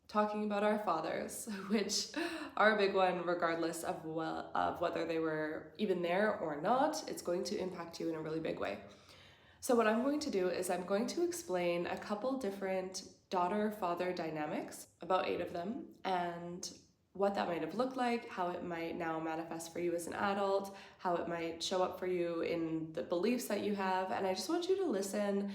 talking about our fathers, which are a big one regardless of whether they were even there or not. It's going to impact you in a really big way. So what I'm going to do is I'm going to explain a couple different daughter-father dynamics, about 8 of them, and what that might have looked like, how it might now manifest for you as an adult, how it might show up for you in the beliefs that you have, and I just want you to listen.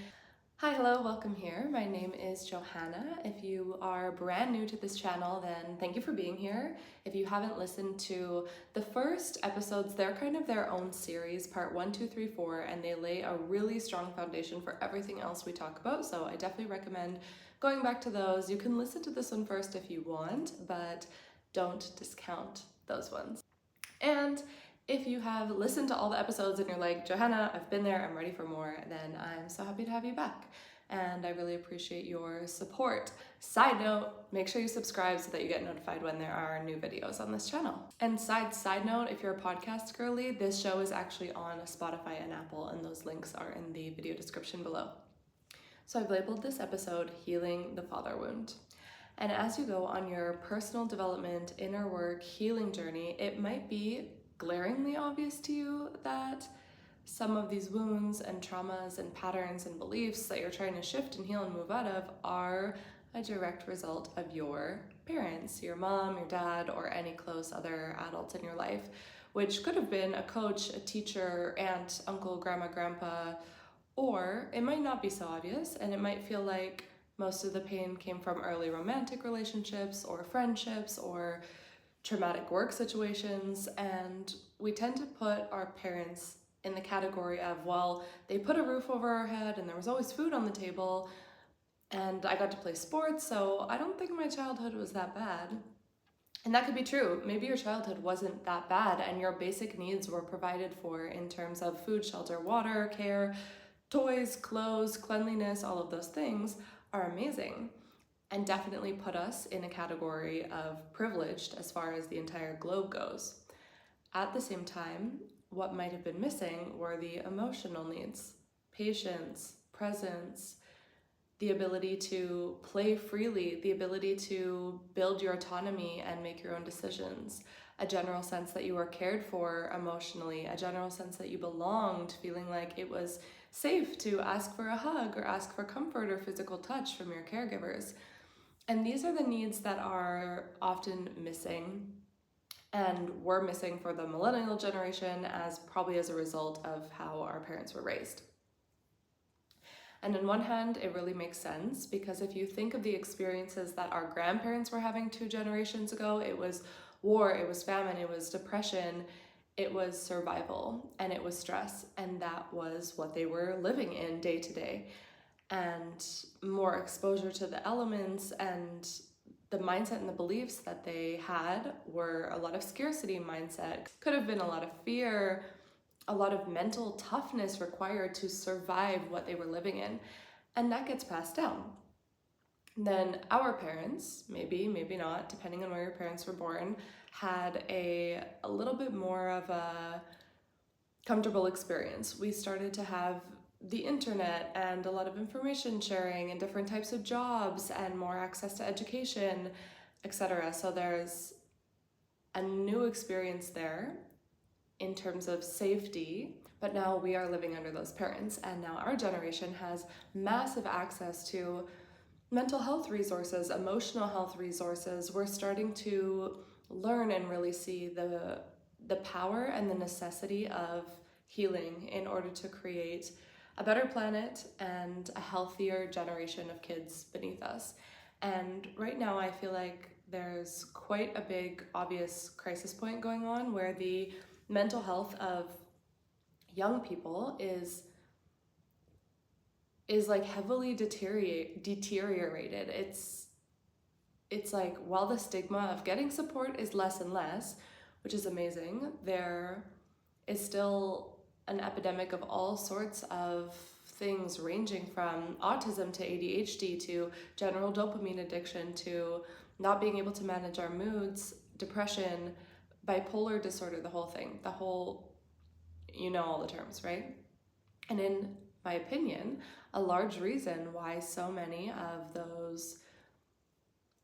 Hi, hello, welcome here. My name is Johanna. If you are brand new to this channel, then thank you for being here. If you haven't listened to the first episodes, they're kind of their own series, part 1, 2, 3, 4, and they lay a really strong foundation for everything else we talk about. So I definitely recommend going back to those. You can listen to this one first if you want, but don't discount those ones. And if you have listened to all the episodes and you're like, Johanna, I've been there, I'm ready for more, then I'm so happy to have you back. And I really appreciate your support. Side note, make sure you subscribe so that you get notified when there are new videos on this channel. And side note, if you're a podcast girly, this show is actually on Spotify and Apple, and those links are in the video description below. So I've labeled this episode Healing the Father Wound. And as you go on your personal development, inner work, healing journey, it might be glaringly obvious to you that some of these wounds and traumas and patterns and beliefs that you're trying to shift and heal and move out of are a direct result of your parents, your mom, your dad, or any close other adults in your life, which could have been a coach, a teacher, aunt, uncle, grandma, grandpa, or it might not be so obvious and it might feel like most of the pain came from early romantic relationships or friendships or traumatic work situations, and we tend to put our parents in the category of, well, they put a roof over our head and there was always food on the table and I got to play sports, so I don't think my childhood was that bad. And that could be true. Maybe your childhood wasn't that bad and your basic needs were provided for in terms of food, shelter, water, care, toys, clothes, cleanliness, all of those things are amazing and definitely put us in a category of privileged as far as the entire globe goes. At the same time, what might have been missing were the emotional needs, patience, presence, the ability to play freely, the ability to build your autonomy and make your own decisions, a general sense that you were cared for emotionally, a general sense that you belonged, feeling like it was safe to ask for a hug or ask for comfort or physical touch from your caregivers. And these are the needs that are often missing and were missing for the millennial generation probably as a result of how our parents were raised. And on one hand, it really makes sense because if you think of the experiences that our grandparents were having 2 generations ago, it was war, it was famine, it was depression, it was survival, and it was stress, and that was what they were living in day to day. And more exposure to the elements and the mindset and the beliefs that they had were a lot of scarcity mindset. Could have been a lot of fear, a lot of mental toughness required to survive what they were living in. And that gets passed down. Then our parents, maybe not, depending on where your parents were born, had a little bit more of a comfortable experience. We started to have the internet and a lot of information sharing and different types of jobs and more access to education, etc. So there's a new experience there in terms of safety, but now we are living under those parents, and now our generation has massive access to mental health resources, emotional health resources. We're starting to learn and really see the power and the necessity of healing in order to create a better planet and a healthier generation of kids beneath us. And right now I feel like there's quite a big obvious crisis point going on where the mental health of young people is like heavily deteriorated. It's like, while the stigma of getting support is less and less, which is amazing, there is still an epidemic of all sorts of things ranging from autism to ADHD to general dopamine addiction to not being able to manage our moods, depression, bipolar disorder, the whole thing, you know all the terms, right? And in my opinion, a large reason why so many of those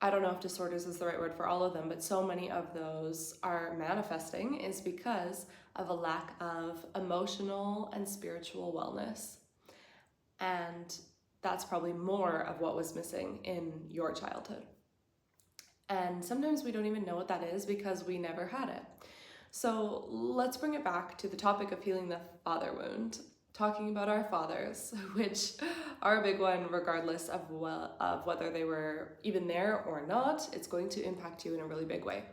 I don't know if disorders is the right word for all of them, but so many of those are manifesting is because of a lack of emotional and spiritual wellness. And that's probably more of what was missing in your childhood. And sometimes we don't even know what that is because we never had it. So let's bring it back to the topic of healing the father wound, talking about our fathers, which are a big one regardless of whether they were even there or not. It's going to impact you in a really big way.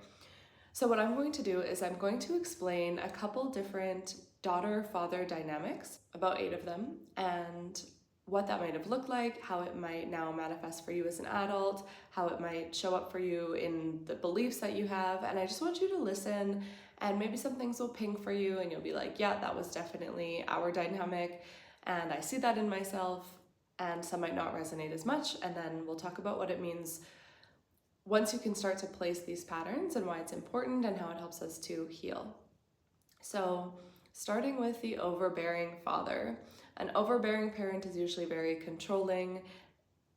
So what I'm going to do is I'm going to explain a couple different daughter-father dynamics, about 8 of them, and what that might have looked like, how it might now manifest for you as an adult, how it might show up for you in the beliefs that you have. And I just want you to listen, and maybe some things will ping for you and you'll be like, yeah, that was definitely our dynamic and I see that in myself. And some might not resonate as much, and then we'll talk about what it means once you can start to place these patterns and why it's important and how it helps us to heal. So starting with the overbearing father. An overbearing parent is usually very controlling.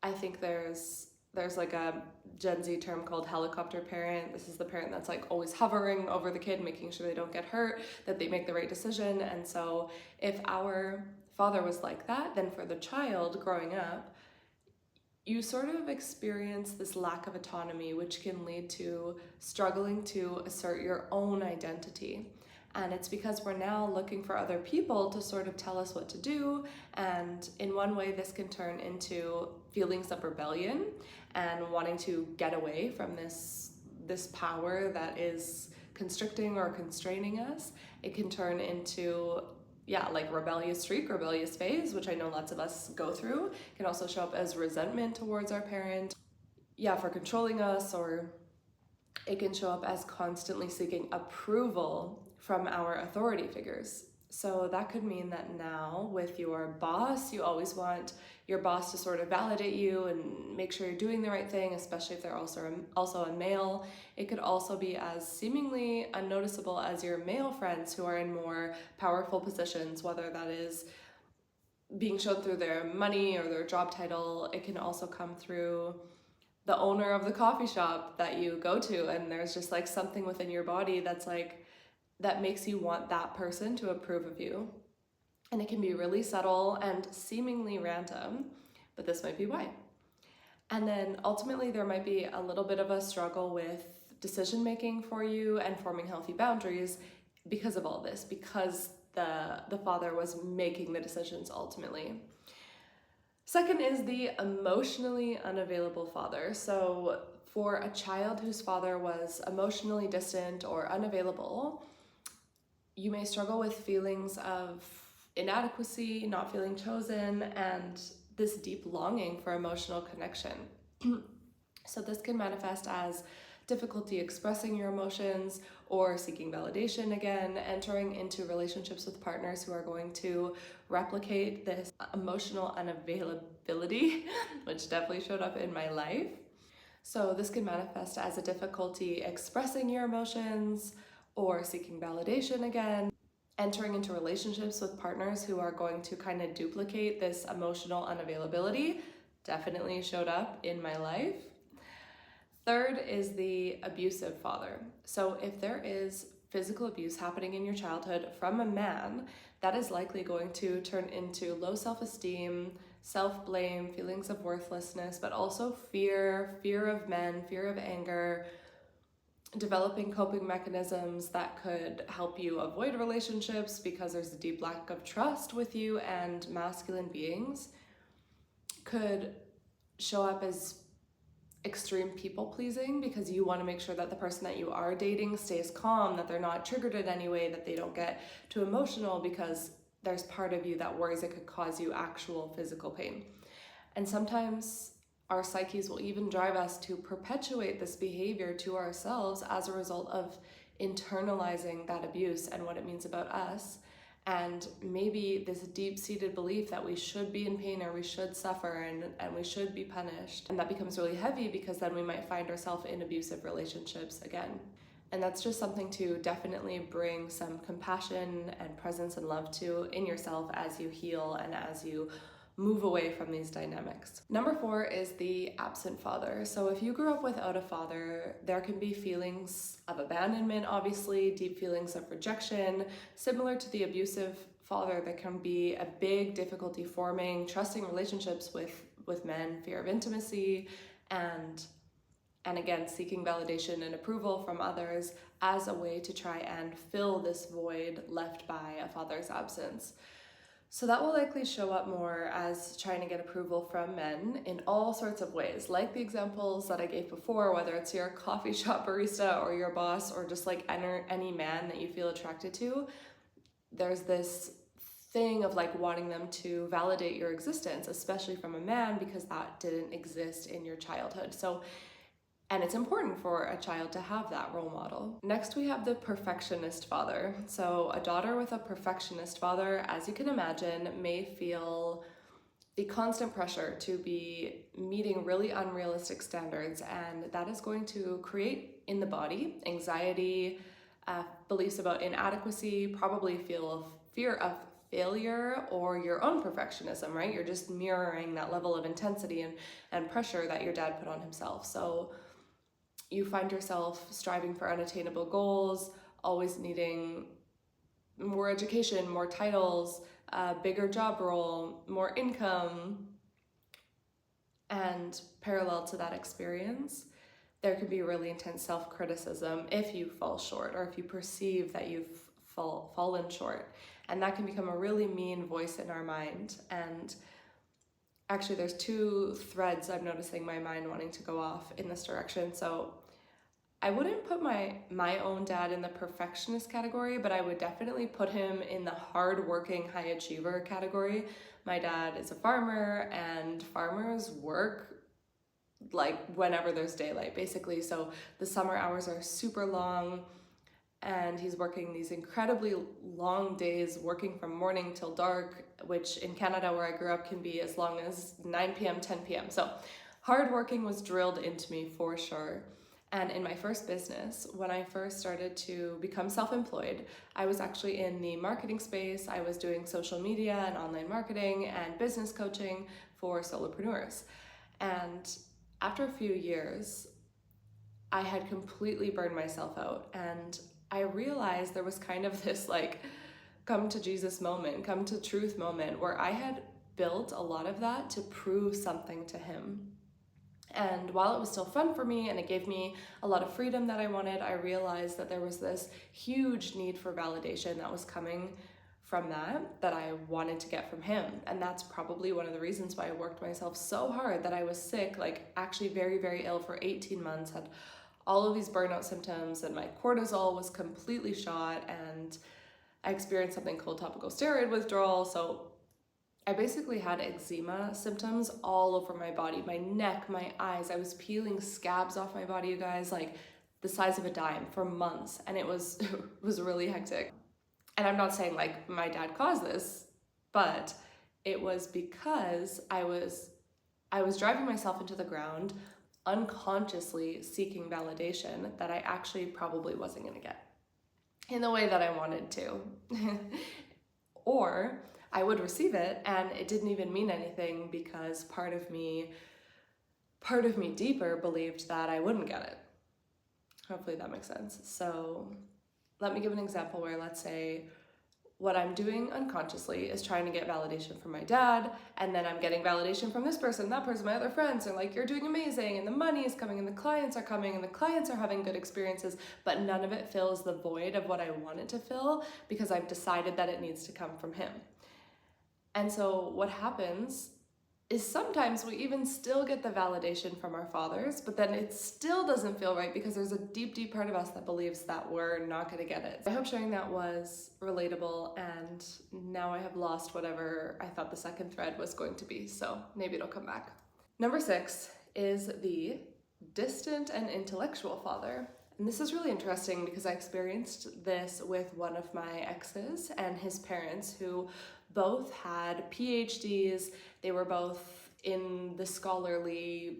I think there's like a Gen Z term called helicopter parent. This is the parent that's like always hovering over the kid, making sure they don't get hurt, that they make the right decision. And so if our father was like that, then for the child growing up, you sort of experience this lack of autonomy, which can lead to struggling to assert your own identity. And it's because we're now looking for other people to sort of tell us what to do. And in one way, this can turn into feelings of rebellion and wanting to get away from this power that is constricting or constraining us. It can turn into like rebellious streak, rebellious phase, which I know lots of us go through. It can also show up as resentment towards our parent, for controlling us, or it can show up as constantly seeking approval from our authority figures. So that could mean that now with your boss, you always want your boss to sort of validate you and make sure you're doing the right thing, especially if they're also a male. It could also be as seemingly unnoticeable as your male friends who are in more powerful positions, whether that is being shown through their money or their job title. It can also come through the owner of the coffee shop that you go to, and there's just like something within your body that's like, that makes you want that person to approve of you. And it can be really subtle and seemingly random, but this might be why. And then ultimately there might be a little bit of a struggle with decision making for you and forming healthy boundaries because of all this, because the father was making the decisions ultimately. Second is the emotionally unavailable father. So for a child whose father was emotionally distant or unavailable, you may struggle with feelings of inadequacy, not feeling chosen, and this deep longing for emotional connection. So this can manifest as difficulty expressing your emotions or seeking validation again, entering into relationships with partners who are going to replicate this emotional unavailability, which definitely showed up in my life. So this can manifest as a difficulty expressing your emotions or seeking validation again, entering into relationships with partners who are going to kind of duplicate this emotional unavailability, definitely showed up in my life. Third is the abusive father. So if there is physical abuse happening in your childhood from a man, that is likely going to turn into low self-esteem, self-blame, feelings of worthlessness, but also fear of men, fear of anger, developing coping mechanisms that could help you avoid relationships because there's a deep lack of trust with you and masculine beings. Could show up as extreme people pleasing because you want to make sure that the person that you are dating stays calm, that they're not triggered in any way, that they don't get too emotional because there's part of you that worries it could cause you actual physical pain. And sometimes our psyches will even drive us to perpetuate this behavior to ourselves as a result of internalizing that abuse and what it means about us. And maybe this deep-seated belief that we should be in pain or we should suffer and we should be punished. And that becomes really heavy because then we might find ourselves in abusive relationships again. And that's just something to definitely bring some compassion and presence and love to in yourself as you heal and as you move away from these dynamics. Number 4 is the absent father. So if you grew up without a father, there can be feelings of abandonment, obviously, deep feelings of rejection. Similar to the abusive father, there can be a big difficulty forming trusting relationships with men, fear of intimacy, and again, seeking validation and approval from others as a way to try and fill this void left by a father's absence. So that will likely show up more as trying to get approval from men in all sorts of ways, like the examples that I gave before, whether it's your coffee shop barista or your boss or just like any man that you feel attracted to. There's this thing of like wanting them to validate your existence, especially from a man, because that didn't exist in your childhood. And it's important for a child to have that role model. Next, we have the perfectionist father. So a daughter with a perfectionist father, as you can imagine, may feel the constant pressure to be meeting really unrealistic standards, and that is going to create in the body anxiety, beliefs about inadequacy, probably fear of failure or your own perfectionism, right? You're just mirroring that level of intensity and pressure that your dad put on himself. So you find yourself striving for unattainable goals, always needing more education, more titles, a bigger job role, more income. And parallel to that experience, there could be really intense self-criticism if you fall short or if you perceive that you've fallen short. And that can become a really mean voice in our mind. And actually, there's 2 threads I'm noticing my mind wanting to go off in this direction. So I wouldn't put my own dad in the perfectionist category, but I would definitely put him in the hardworking high achiever category. My dad is a farmer, and farmers work like whenever there's daylight, basically. So the summer hours are super long, and he's working these incredibly long days, working from morning till dark, which in Canada where I grew up can be as long as 9 p.m., 10 p.m. So hardworking was drilled into me for sure. And in my first business, when I first started to become self-employed, I was actually in the marketing space. I was doing social media and online marketing and business coaching for solopreneurs. And after a few years, I had completely burned myself out. And I realized there was kind of this like come to Jesus moment, come to truth moment, where I had built a lot of that to prove something to him. And while it was still fun for me and it gave me a lot of freedom that I wanted, I realized that there was this huge need for validation that was coming from that I wanted to get from him. And that's probably one of the reasons why I worked myself so hard that I was sick, like actually very, very ill for 18 months, had all of these burnout symptoms, and my cortisol was completely shot, and I experienced something called topical steroid withdrawal. So I basically had eczema symptoms all over my body, my neck, my eyes. I was peeling scabs off my body, you guys, like the size of a dime for months. And it was really hectic. And I'm not saying like my dad caused this, but it was because I was driving myself into the ground, unconsciously seeking validation that I actually probably wasn't going to get in the way that I wanted to. Or I would receive it and it didn't even mean anything because part of me deeper believed that I wouldn't get it. Hopefully that makes sense. So let me give an example where, let's say, what I'm doing unconsciously is trying to get validation from my dad, and then I'm getting validation from this person, that person, my other friends are like, you're doing amazing, and the money is coming, and the clients are coming, and the clients are having good experiences, but none of it fills the void of what I wanted to fill because I've decided that it needs to come from him. And so what happens is sometimes we even still get the validation from our fathers, but then it still doesn't feel right because there's a deep, deep part of us that believes that we're not going to get it. I hope sharing that was relatable, and now I have lost whatever I thought the second thread was going to be, so maybe it'll come back. Number 6 is the distant and intellectual father. And this is really interesting because I experienced this with one of my exes and his parents, who both had PhDs. They were both in the scholarly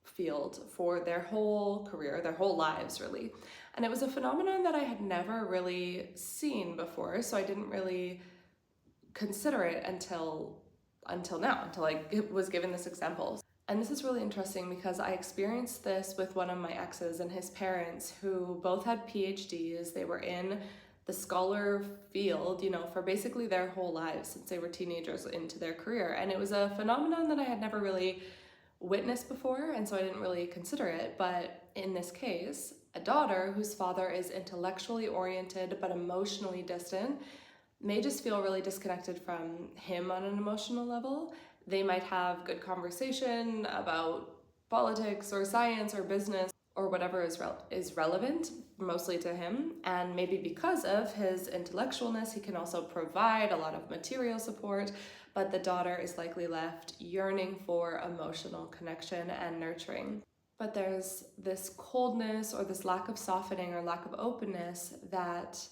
field for their whole career, their whole lives really. And it was a phenomenon that I had never really seen before, so I didn't really consider it until until now, until I was given this example. And this is really interesting because I experienced this with one of my exes and his parents, who both had PhDs. They were in the scholar field, for basically their whole lives since they were teenagers into their career. And it was a phenomenon that I had never really witnessed before, and so I didn't really consider it. But in this case, a daughter whose father is intellectually oriented but emotionally distant may just feel really disconnected from him on an emotional level. They might have good conversation about politics or science or business or whatever is relevant mostly to him, and maybe because of his intellectualness he can also provide a lot of material support, but the daughter is likely left yearning for emotional connection and nurturing. But there's this coldness or this lack of softening or lack of openness that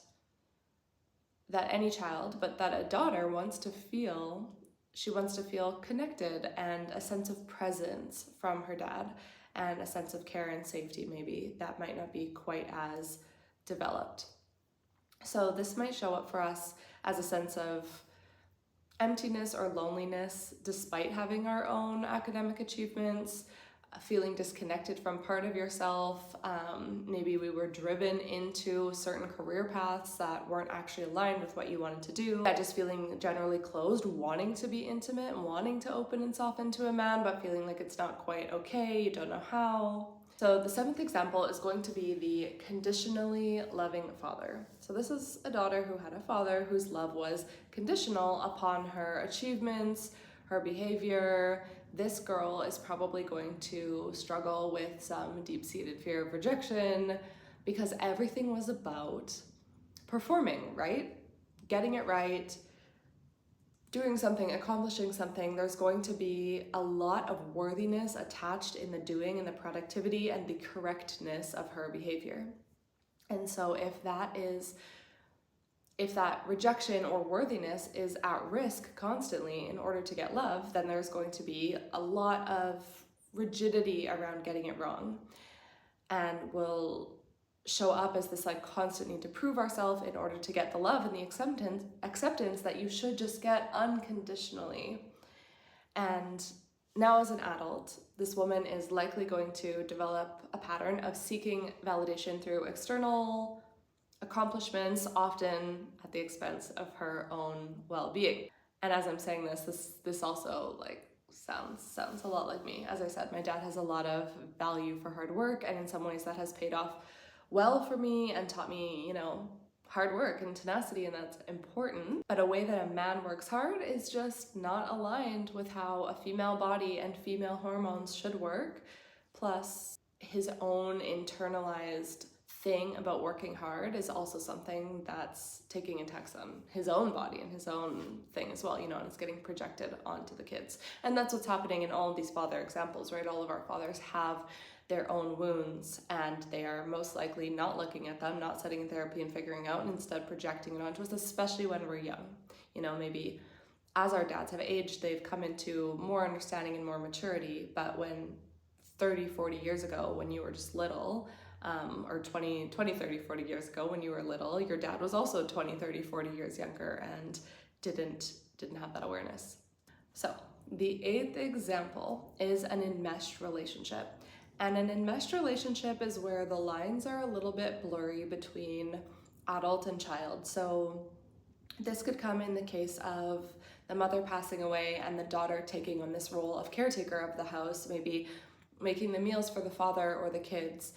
any child, but that a daughter wants to feel. She wants to feel connected and a sense of presence from her dad and a sense of care and safety, maybe that might not be quite as developed. So this might show up for us as a sense of emptiness or loneliness despite having our own academic achievements, feeling disconnected from part of yourself. Maybe we were driven into certain career paths that weren't actually aligned with what you wanted to do. Just feeling generally closed, wanting to be intimate, wanting to open and soften to a man, but feeling like it's not quite okay, you don't know how. So the seventh example is going to be the conditionally loving father. So this is a daughter who had a father whose love was conditional upon her achievements, her behavior. This girl is probably going to struggle with some deep-seated fear of rejection because everything was about performing, right? Getting it right, doing something, accomplishing something. There's going to be a lot of worthiness attached in the doing and the productivity and the correctness of her behavior. And so if that rejection or worthiness is at risk constantly in order to get love, then there's going to be a lot of rigidity around getting it wrong, and will show up as this constant need to prove ourselves in order to get the love and the acceptance that you should just get unconditionally. And now as an adult, this woman is likely going to develop a pattern of seeking validation through external accomplishments, often at the expense of her own well-being. And as I'm saying this also sounds a lot like me. As I said, my dad has a lot of value for hard work, and in some ways that has paid off well for me and taught me, hard work and tenacity, and that's important. But a way that a man works hard is just not aligned with how a female body and female hormones should work. Plus, his own internalized thing about working hard is also something that's taking attacks on his own body and his own thing as well, and it's getting projected onto the kids. And that's what's happening in all of these father examples, right? All of our fathers have their own wounds, and they are most likely not looking at them, not sitting in therapy and figuring out, and instead projecting it onto us, especially when we're young. Maybe as our dads have aged, they've come into more understanding and more maturity, but when 30, 40 years ago, when you were just little, or 20, 30, 40 years ago when you were little, your dad was also 20, 30, 40 years younger and didn't have that awareness. So the eighth example is an enmeshed relationship. And an enmeshed relationship is where the lines are a little bit blurry between adult and child. So this could come in the case of the mother passing away and the daughter taking on this role of caretaker of the house, maybe making the meals for the father or the kids.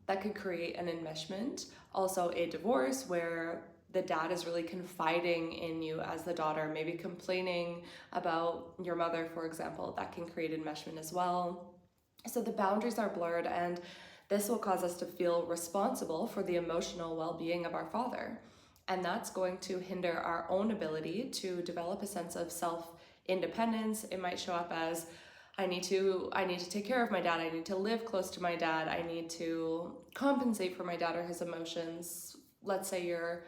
That could create an enmeshment. Also a divorce where the dad is really confiding in you as the daughter, maybe complaining about your mother, for example. That can create enmeshment as well. So the boundaries are blurred, and this will cause us to feel responsible for the emotional well-being of our father. And that's going to hinder our own ability to develop a sense of self-independence. It might show up as, I need to take care of my dad. I need to live close to my dad. I need to compensate for my dad or his emotions. Let's say you're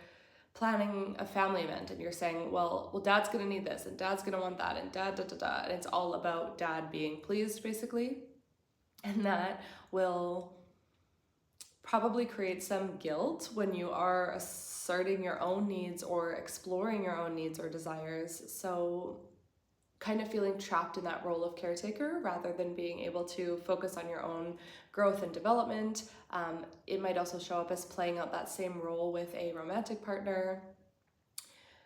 planning a family event and you're saying, well, dad's gonna need this and dad's gonna want that and and it's all about dad being pleased, basically. And that will probably create some guilt when you are asserting your own needs or exploring your own needs or desires. So kind of feeling trapped in that role of caretaker rather than being able to focus on your own growth and development. It might also show up as playing out that same role with a romantic partner,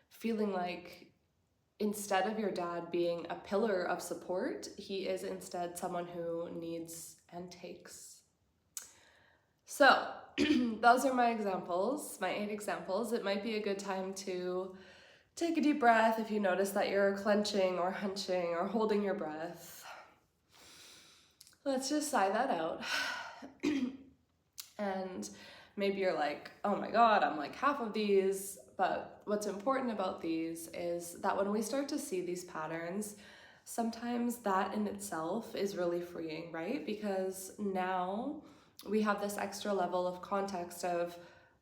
feeling like instead of your dad being a pillar of support, he is instead someone who needs and takes. So those are my examples, my 8 examples. It might be a good time to take a deep breath if you notice that you're clenching or hunching or holding your breath. Let's just sigh that out. And maybe you're like, oh my God, I'm like half of these. But what's important about these is that when we start to see these patterns, sometimes that in itself is really freeing, right? Because now we have this extra level of context of,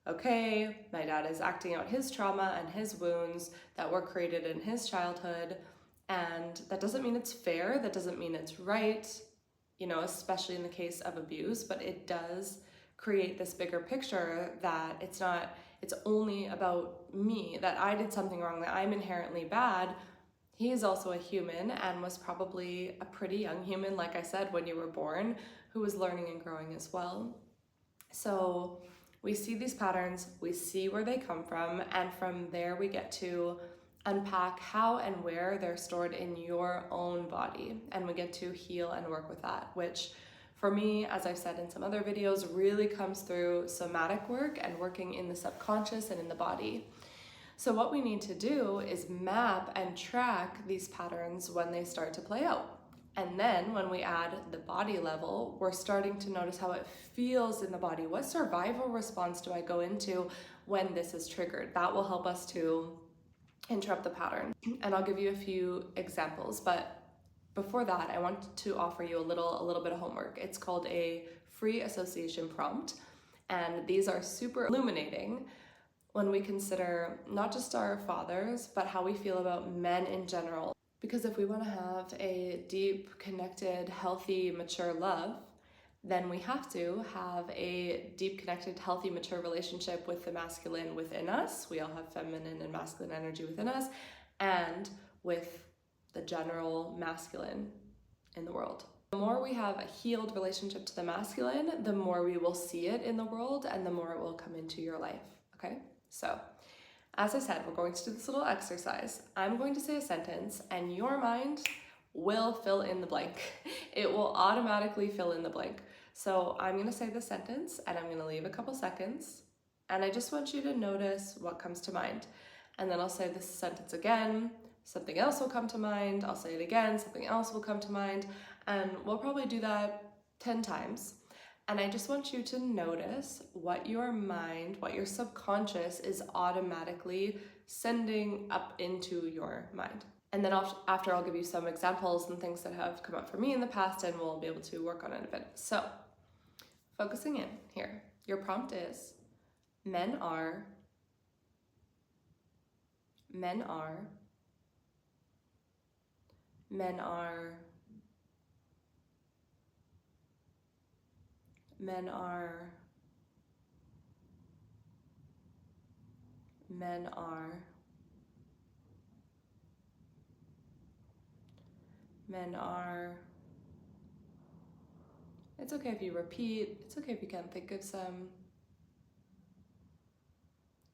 okay, my dad is acting out his trauma and his wounds that were created in his childhood. And that doesn't mean it's fair. That doesn't mean it's right, you know, especially in the case of abuse, but it does create this bigger picture that it's only about me, that I did something wrong, that I'm inherently bad. He is also a human and was probably a pretty young human, like I said, when you were born, who was learning and growing as well. So we see these patterns, we see where they come from, and from there we get to unpack how and where they're stored in your own body, and we get to heal and work with that, which for me, as I've said in some other videos, really comes through somatic work and working in the subconscious and in the body. So what we need to do is map and track these patterns when they start to play out. And then when we add the body level, we're starting to notice how it feels in the body. What survival response do I go into when this is triggered? That will help us to interrupt the pattern. And I'll give you a few examples, but before that, I want to offer you a little bit of homework. It's called a free association prompt, and these are super illuminating when we consider not just our fathers, but how we feel about men in general. Because if we want to have a deep, connected, healthy, mature love, then we have to have a deep, connected, healthy, mature relationship with the masculine within us. We all have feminine and masculine energy within us, and with the general masculine in the world. The more we have a healed relationship to the masculine, the more we will see it in the world and the more it will come into your life, okay? So, as I said, we're going to do this little exercise. I'm going to say a sentence and your mind will fill in the blank. It will automatically fill in the blank. So I'm gonna say the sentence and I'm gonna leave a couple seconds and I just want you to notice what comes to mind. And then I'll say this sentence again, something else will come to mind, I'll say it again, something else will come to mind, and we'll probably do that 10 times. And I just want you to notice what your mind, what your subconscious is automatically sending up into your mind. And then after I'll give you some examples and things that have come up for me in the past and we'll be able to work on it a bit. So, focusing in here, your prompt is, men are, men are, men are, men are, men are, men are. It's okay if you repeat, it's okay if you can't think of some.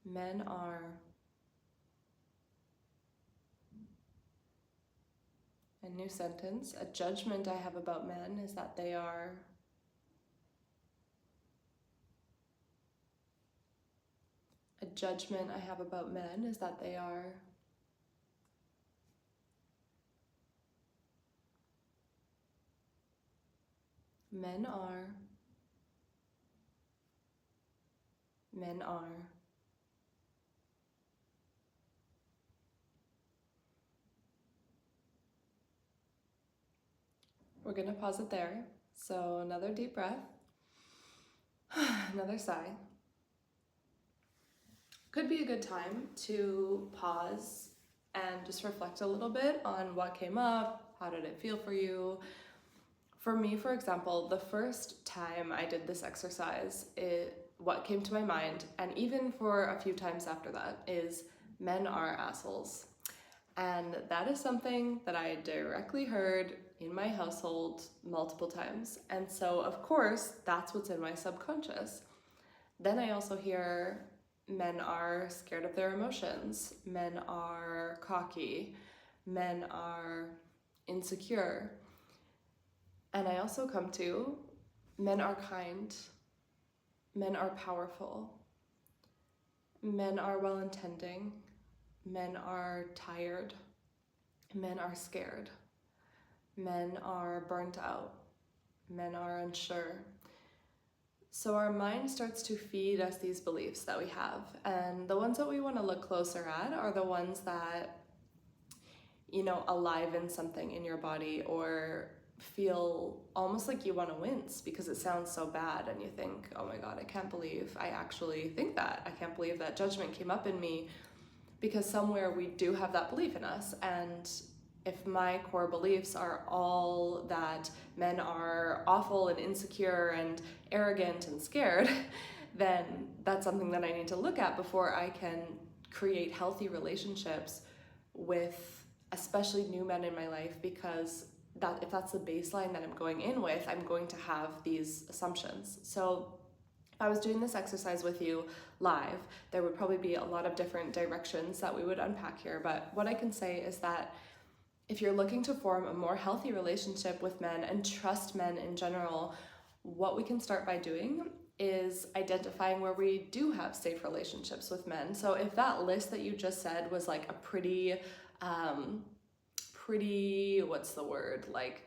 Men are. A new sentence, a judgment I have about men is that they are. A judgment I have about men is that they are. Men are. Men are. We're gonna pause it there. So another deep breath, another sigh. Could be a good time to pause and just reflect a little bit on what came up, how did it feel for you. For me, for example, the first time I did this exercise, what came to my mind, and even for a few times after that, is men are assholes. And that is something that I directly heard in my household multiple times. And so, of course, that's what's in my subconscious. Then I also hear men are scared of their emotions, men are cocky, men are insecure. And I also come to men are kind, men are powerful, men are well intending, men are tired, men are scared, men are burnt out, men are unsure. So our mind starts to feed us these beliefs that we have. And the ones that we want to look closer at are the ones that, aliven something in your body or feel almost like you want to wince because it sounds so bad and you think, oh my God, I can't believe I actually think that. I can't believe that judgment came up in me, because somewhere we do have that belief in us. And if my core beliefs are all that men are awful and insecure and arrogant and scared, then that's something that I need to look at before I can create healthy relationships with especially new men in my life, because if that's the baseline that I'm going in with, I'm going to have these assumptions. So if I was doing this exercise with you live, there would probably be a lot of different directions that we would unpack here. But what I can say is that if you're looking to form a more healthy relationship with men and trust men in general, what we can start by doing is identifying where we do have safe relationships with men. So if that list that you just said was like a pretty, what's the word? Like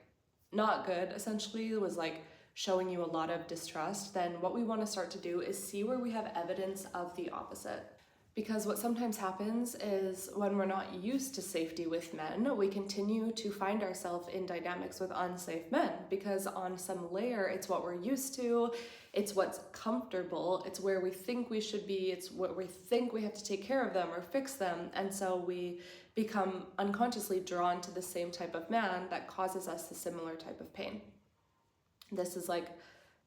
not good, essentially, it was like showing you a lot of distrust, then what we want to start to do is see where we have evidence of the opposite. Because what sometimes happens is when we're not used to safety with men, we continue to find ourselves in dynamics with unsafe men, because on some layer, it's what we're used to, it's what's comfortable, it's where we think we should be, it's what we think we have to take care of them or fix them. And so we become unconsciously drawn to the same type of man that causes us the similar type of pain. This is like,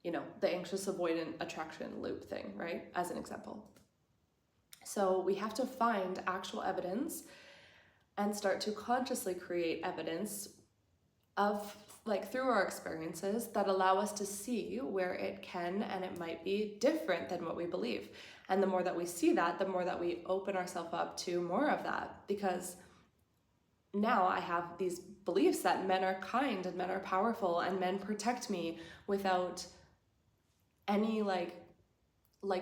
the anxious avoidant attraction loop thing, right? As an example. So we have to find actual evidence and start to consciously create evidence of, like, through our experiences that allow us to see where it can and it might be different than what we believe. And the more that we see that, the more that we open ourselves up to more of that, because now I have these beliefs that men are kind and men are powerful and men protect me without any like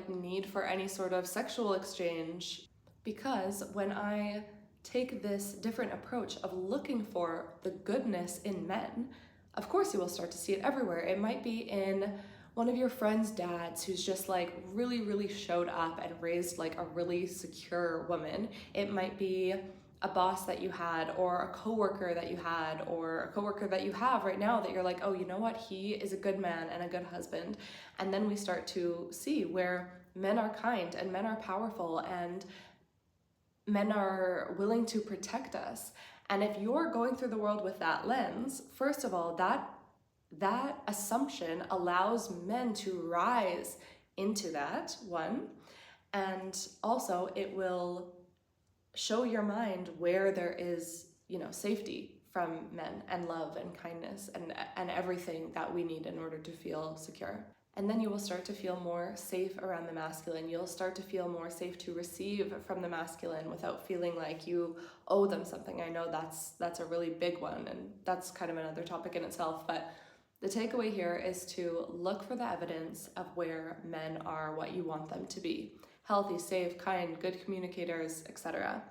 need for any sort of sexual exchange. Because when I take this different approach of looking for the goodness in men, of course you will start to see it everywhere. It might be in one of your friends' dads who's just like really, really showed up and raised like a really secure woman. It might be a boss that you had, or a coworker that you had, or a coworker that you have right now that you're like, oh, you know what? He is a good man and a good husband. And then we start to see where men are kind and men are powerful and men are willing to protect us. And if you're going through the world with that lens, first of all, that assumption allows men to rise into that, one, and also it will show your mind where there is, safety from men and love and kindness and everything that we need in order to feel secure. And then you will start to feel more safe around the masculine. You'll start to feel more safe to receive from the masculine without feeling like you owe them something. I know that's a really big one, and that's kind of another topic in itself, but the takeaway here is to look for the evidence of where men are what you want them to be. Healthy, safe, kind, good communicators, etc.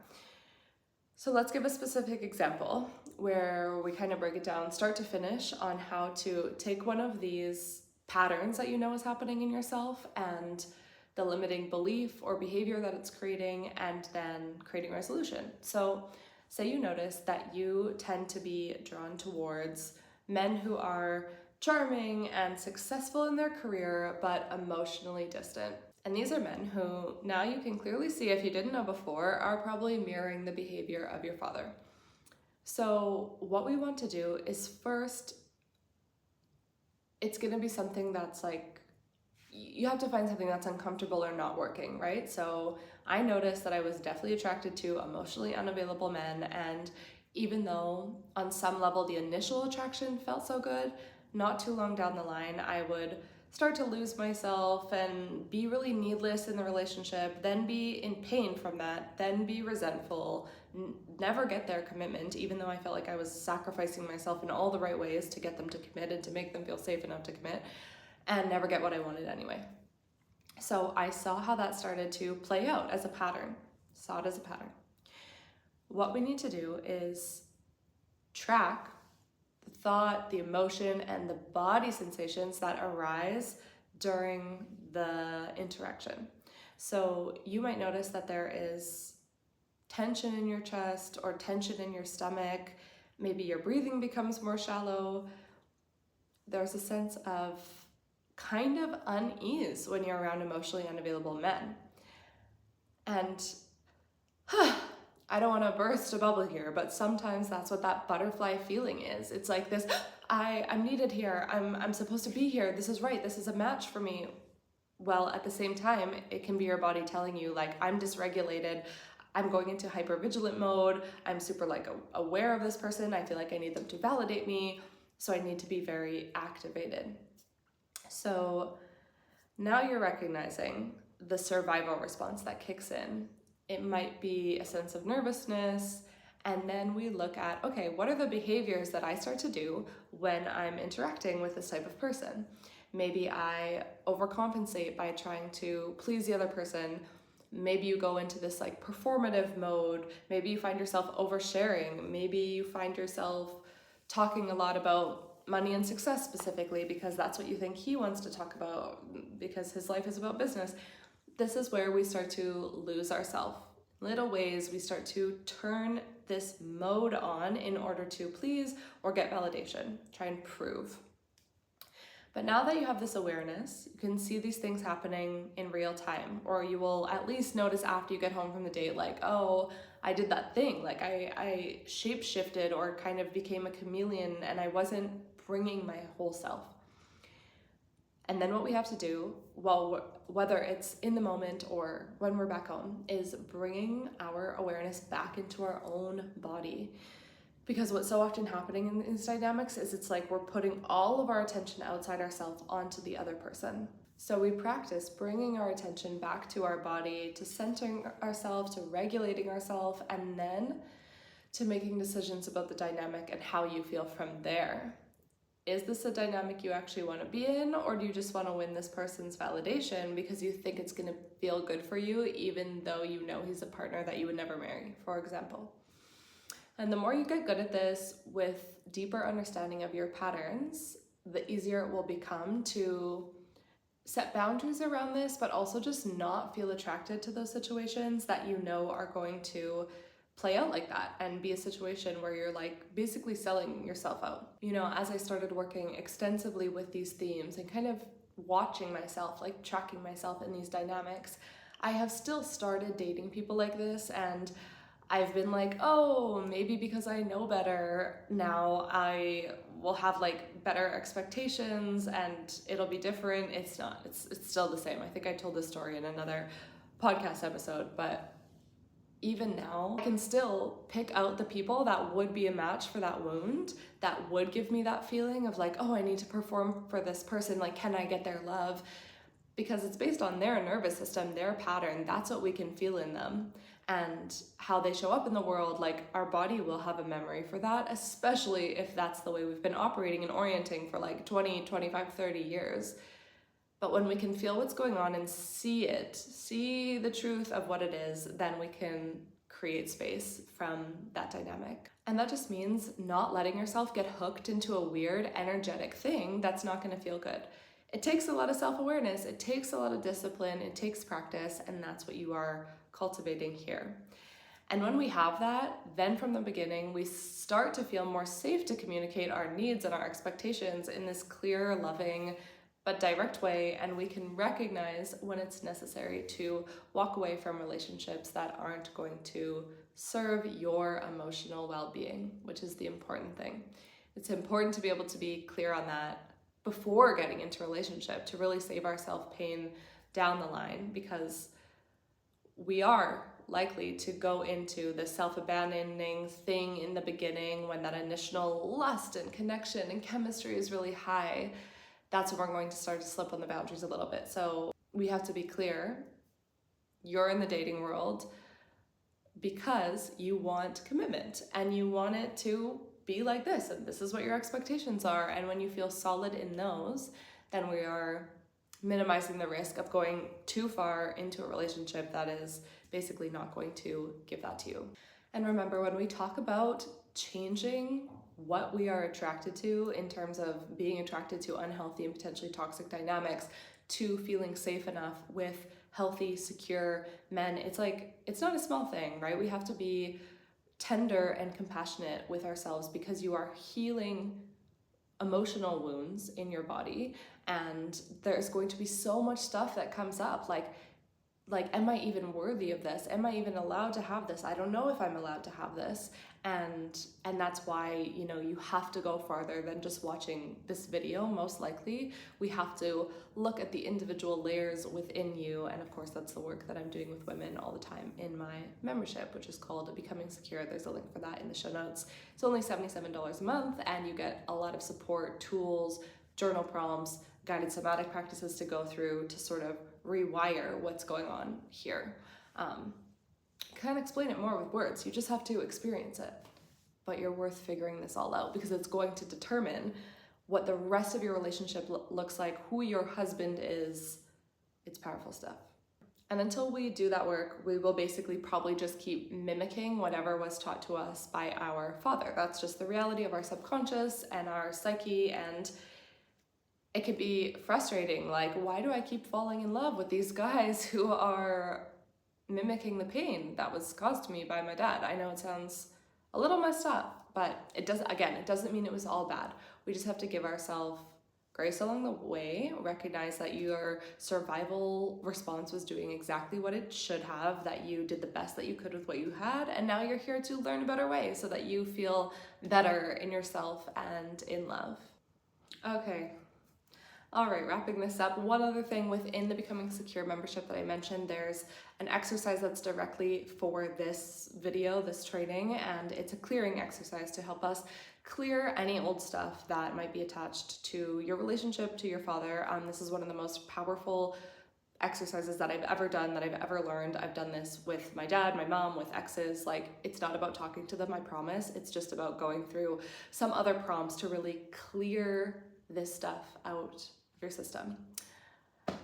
So let's give a specific example where we kind of break it down start to finish on how to take one of these patterns that you know is happening in yourself and the limiting belief or behavior that it's creating, and then creating a resolution. So say you notice that you tend to be drawn towards men who are charming and successful in their career, but emotionally distant. And these are men who, now you can clearly see, if you didn't know before, are probably mirroring the behavior of your father. So what we want to do is first, it's going to be something that's like, you have to find something that's uncomfortable or not working, right? So I noticed that I was definitely attracted to emotionally unavailable men, and even though on some level the initial attraction felt so good, not too long down the line I would start to lose myself and be really needless in the relationship, then be in pain from that, then be resentful, never get their commitment, even though I felt like I was sacrificing myself in all the right ways to get them to commit and to make them feel safe enough to commit, and never get what I wanted anyway. So I saw how that started to play out as a pattern. Saw it as a pattern. What we need to do is track the thought, the emotion, and the body sensations that arise during the interaction. So you might notice that there is tension in your chest or tension in your stomach. Maybe your breathing becomes more shallow. There's a sense of kind of unease when you're around emotionally unavailable men. And I don't want to burst a bubble here, but sometimes that's what that butterfly feeling is. It's like this, I'm needed here, I'm supposed to be here, this is right, this is a match for me. Well, at the same time, it can be your body telling you, like, I'm dysregulated, I'm going into hypervigilant mode, I'm super like aware of this person, I feel like I need them to validate me, so I need to be very activated. So now you're recognizing the survival response that kicks in. It might be a sense of nervousness, and then we look at, okay, what are the behaviors that I start to do when I'm interacting with this type of person? Maybe I overcompensate by trying to please the other person. Maybe you go into this like performative mode. Maybe you find yourself oversharing. Maybe you find yourself talking a lot about money and success specifically because that's what you think he wants to talk about because his life is about business. This is where we start to lose ourselves. Little ways we start to turn this mode on in order to please or get validation, try and prove. But now that you have this awareness, you can see these things happening in real time, or you will at least notice after you get home from the date, like, oh, I did that thing, like I shape-shifted or kind of became a chameleon and I wasn't bringing my whole self. And then what we have to do, well, whether it's in the moment or when we're back home, is bringing our awareness back into our own body. Because what's so often happening in these dynamics is it's like we're putting all of our attention outside ourselves onto the other person. So we practice bringing our attention back to our body, to centering ourselves, to regulating ourselves, and then to making decisions about the dynamic and how you feel from there. Is this a dynamic you actually want to be in, or do you just want to win this person's validation because you think it's going to feel good for you, even though you know he's a partner that you would never marry, for example? And the more you get good at this with deeper understanding of your patterns, the easier it will become to set boundaries around this, but also just not feel attracted to those situations that you know are going to play out like that and be a situation where you're like basically selling yourself out. You know, as I started working extensively with these themes and kind of watching myself, like tracking myself in these dynamics, I have still started dating people like this, and I've been like, oh, maybe because I know better now I will have like better expectations and it'll be different. It's not, it's still the same. I think I told this story in another podcast episode, but even now I can still pick out the people that would be a match for that wound, that would give me that feeling of like, oh, I need to perform for this person. Like, can I get their love? Because it's based on their nervous system, their pattern. That's what we can feel in them. And how they show up in the world, like our body will have a memory for that, especially if that's the way we've been operating and orienting for like 20, 25, 30 years. But when we can feel what's going on and see it, see the truth of what it is, then we can create space from that dynamic. And that just means not letting yourself get hooked into a weird energetic thing that's not going to feel good. It takes a lot of self-awareness, it takes a lot of discipline, it takes practice, and that's what you are cultivating here. And when we have that, then from the beginning, we start to feel more safe to communicate our needs and our expectations in this clear, loving, but direct way, and we can recognize when it's necessary to walk away from relationships that aren't going to serve your emotional well-being, which is the important thing. It's important to be able to be clear on that before getting into a relationship to really save ourselves pain down the line, because we are likely to go into the self-abandoning thing in the beginning when that initial lust and connection and chemistry is really high. That's when we're going to start to slip on the boundaries a little bit. So we have to be clear, you're in the dating world because you want commitment and you want it to be like this, and this is what your expectations are. And when you feel solid in those, then we are minimizing the risk of going too far into a relationship that is basically not going to give that to you. And remember, when we talk about changing what we are attracted to in terms of being attracted to unhealthy and potentially toxic dynamics to feeling safe enough with healthy, secure men, it's not a small thing, right? We have to be tender and compassionate with ourselves because you are healing emotional wounds in your body, and there's going to be so much stuff that comes up like am I even worthy of this? Am I even allowed to have this? I don't know if I'm allowed to have this. And that's why, you have to go farther than just watching this video. Most likely we have to look at the individual layers within you, and of course that's the work that I'm doing with women all the time in my membership, which is called Becoming Secure. There's a link for that in the show notes. It's only $77 a month, and you get a lot of support, tools, journal prompts, guided somatic practices to go through to sort of rewire what's going on here. Can't explain it more with words. You just have to experience it. But you're worth figuring this all out, because it's going to determine what the rest of your relationship looks like, who your husband is. It's powerful stuff. And until we do that work, we will basically probably just keep mimicking whatever was taught to us by our father. That's just the reality of our subconscious and our psyche, and it could be frustrating. Like, why do I keep falling in love with these guys who are mimicking the pain that was caused to me by my dad? I know it sounds a little messed up, but it doesn't mean it was all bad. We just have to give ourselves grace along the way, recognize that your survival response was doing exactly what it should have, that you did the best that you could with what you had, and now you're here to learn a better way so that you feel better in yourself and in love. Okay. All right, wrapping this up, one other thing within the Becoming Secure membership that I mentioned, there's an exercise that's directly for this video, this training, and it's a clearing exercise to help us clear any old stuff that might be attached to your relationship, to your father. This is one of the most powerful exercises that I've ever done, that I've ever learned. I've done this with my dad, my mom, with exes. It's not about talking to them, I promise. It's just about going through some other prompts to really clear this stuff out your system.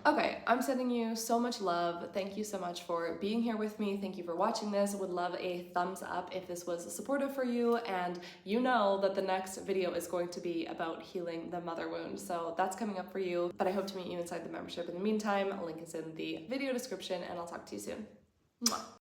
Okay, I'm sending you so much love. Thank you so much for being here with me. Thank you for watching this. Would love a thumbs up if this was supportive for you, and you know that the next video is going to be about healing the mother wound. So that's coming up for you, but I hope to meet you inside the membership. In the meantime, a link is in the video description, and I'll talk to you soon. Mwah.